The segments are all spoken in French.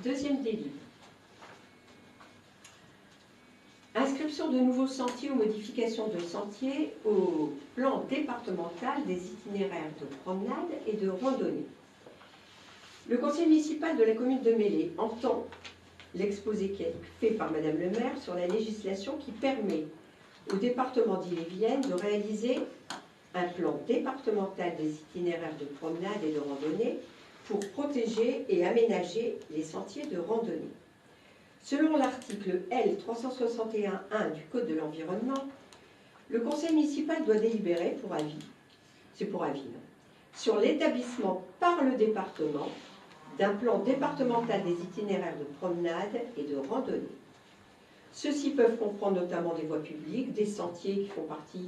Deuxième délire. Inscription de nouveaux sentiers ou modification de sentiers au plan départemental des itinéraires de promenade et de randonnée. Le conseil municipal de la commune de Mélé entend l'exposé qui est fait par Madame le maire sur la législation qui permet au département d'Ille-et-Vilaine de réaliser un plan départemental des itinéraires de promenade et de randonnée pour protéger et aménager les sentiers de randonnée. Selon l'article L. 361-1 du Code de l'environnement, le conseil municipal doit délibérer pour avis, c'est pour avis, sur l'établissement par le département d'un plan départemental des itinéraires de promenade et de randonnée. Ceux-ci peuvent comprendre notamment des voies publiques, des sentiers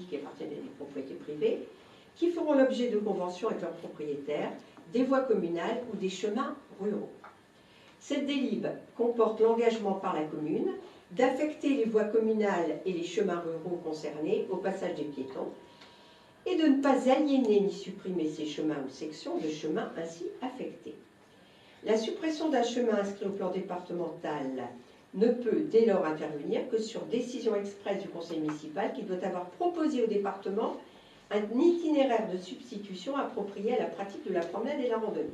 qui appartiennent à des propriétés privées, qui feront l'objet de conventions avec leurs propriétaires, des voies communales ou des chemins ruraux. Cette délib comporte l'engagement par la commune d'affecter les voies communales et les chemins ruraux concernés au passage des piétons et de ne pas aliéner ni supprimer ces chemins ou sections de chemins ainsi affectés. La suppression d'un chemin inscrit au plan départemental ne peut dès lors intervenir que sur décision expresse du conseil municipal qui doit avoir proposé au département un itinéraire de substitution approprié à la pratique de la promenade et de la randonnée.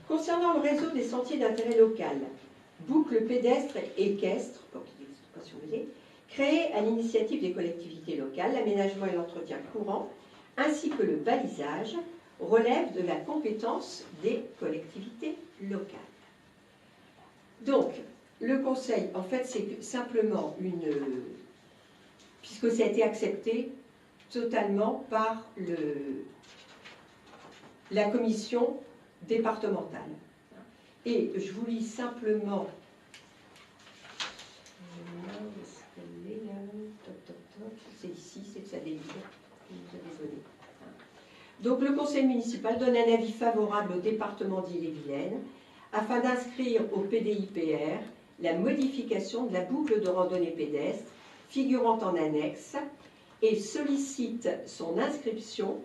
Concernant le réseau des sentiers d'intérêt local, boucles pédestres et équestres, créés à l'initiative des collectivités locales, l'aménagement et l'entretien courant, ainsi que le balisage, relèvent de la compétence des collectivités locales. Donc, le conseil, en fait, c'est simplement puisque ça a été accepté totalement par la commission départementale. Et je vous lis simplement. C'est ici, c'est sa délibération. Désolé. Donc le conseil municipal donne un avis favorable au département d'Ille-et-Vilaine afin d'inscrire au PDIPR la modification de la boucle de randonnée pédestre figurant en annexe et sollicite son inscription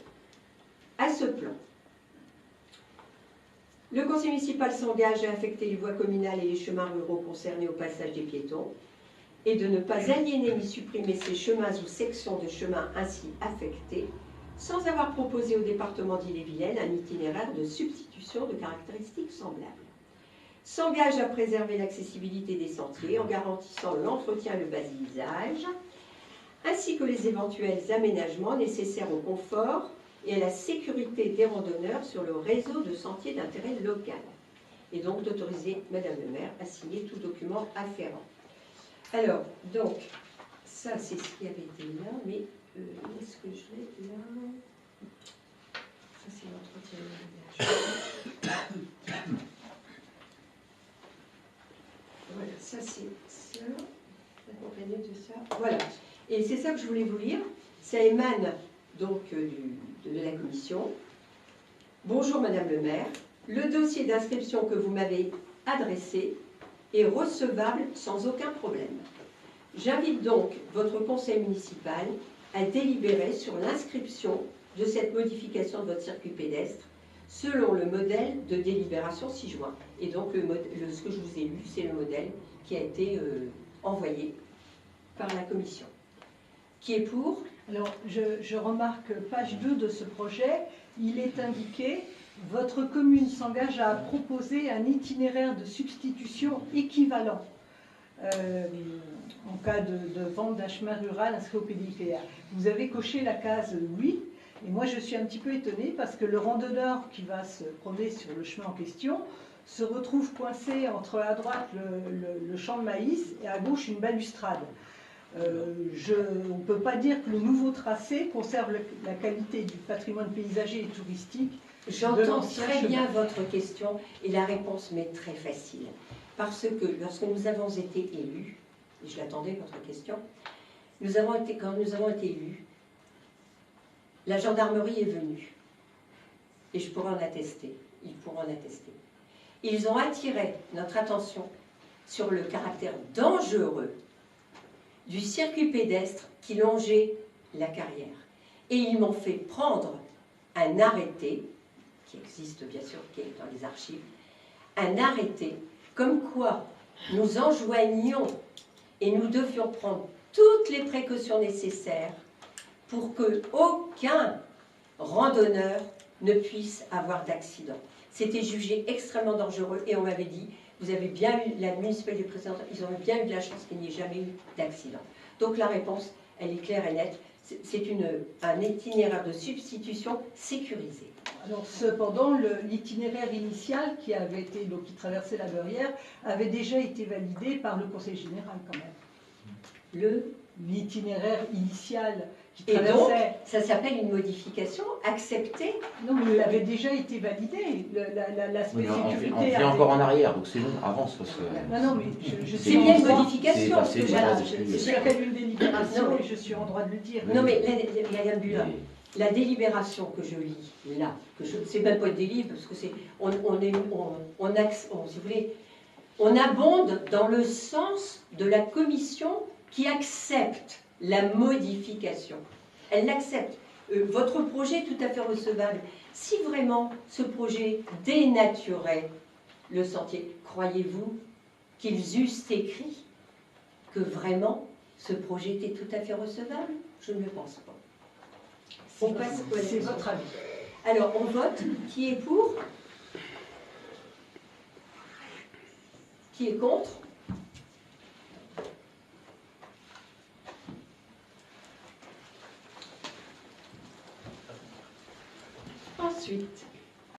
à ce plan. Le conseil municipal s'engage à affecter les voies communales et les chemins ruraux concernés au passage des piétons et de ne pas aliéner ni supprimer ces chemins ou sections de chemins ainsi affectés sans avoir proposé au département d'Ille-et-Vilaine un itinéraire de substitution de caractéristiques semblables. S'engage à préserver l'accessibilité des sentiers en garantissant l'entretien et le balisage, ainsi que les éventuels aménagements nécessaires au confort et à la sécurité des randonneurs sur le réseau de sentiers d'intérêt local. Et donc d'autoriser Madame le maire à signer tout document afférent. Alors, donc, ça c'est ce qui avait été là, mais est-ce que je l'ai là? Ça c'est l'entretien de l'aménagement. Voilà, ça c'est ça, accompagné de ça. Voilà, et c'est ça que je voulais vous lire. Ça émane donc de la commission. Bonjour Madame le maire, le dossier d'inscription que vous m'avez adressé est recevable sans aucun problème. J'invite donc votre conseil municipal à délibérer sur l'inscription de cette modification de votre circuit pédestre selon le modèle de délibération 6 juin. Et donc ce que je vous ai lu, c'est le modèle qui a été envoyé par la commission. Qui est pour? Alors, je remarque page 2 de ce projet, il est indiqué « Votre commune s'engage à proposer un itinéraire de substitution équivalent en cas de vente d'un chemin rural inscrit au PDIPR ». Vous avez coché la case « Oui ». Et moi, je suis un petit peu étonnée parce que le randonneur qui va se promener sur le chemin en question se retrouve coincé entre à droite le champ de maïs et à gauche une balustrade. On ne peut pas dire que le nouveau tracé conserve la qualité du patrimoine paysager et touristique. J'entends très bien votre question et la réponse m'est très facile. Parce que lorsque nous avons été élus, et je l'attendais votre question, quand nous avons été élus, la gendarmerie est venue. Et je pourrais en attester, ils pourront en attester. Ils ont attiré notre attention sur le caractère dangereux du circuit pédestre qui longeait la carrière. Et ils m'ont fait prendre un arrêté, qui existe bien sûr, qui est dans les archives, un arrêté comme quoi nous enjoignions et nous devions prendre toutes les précautions nécessaires pour que aucun randonneur ne puisse avoir d'accident. C'était jugé extrêmement dangereux et on m'avait dit, vous avez bien eu, la municipalité précédente, ils ont bien eu de la chance qu'il n'y ait jamais eu d'accident. Donc la réponse, elle est claire et nette, c'est un itinéraire de substitution sécurisé. Alors, cependant, l'itinéraire initial qui avait été, donc qui traversait la Beurière, avait déjà été validé par le Conseil général quand même. L'itinéraire initial qui traversait... Et donc, ça s'appelle une modification acceptée? Non, mais il avait déjà été validé. L'aspect sécurité... On vient encore en arrière, donc c'est bon, avance. Parce que... Non, mais c'est bien une modification. Je s'appelle une délibération et je suis en droit de le dire. Non, mais Madame Bulin, la délibération que je lis là, c'est même pas une délibération, parce que c'est, si vous voulez, on abonde dans le sens de la commission qui accepte la modification. Elle l'accepte. Votre projet est tout à fait recevable. Si vraiment ce projet dénaturait le sentier, croyez-vous qu'ils eussent écrit que vraiment ce projet était tout à fait recevable? Je ne le pense pas. On passe au C'est votre avis. Alors, on vote. Qui est pour? Qui est contre? Ensuite,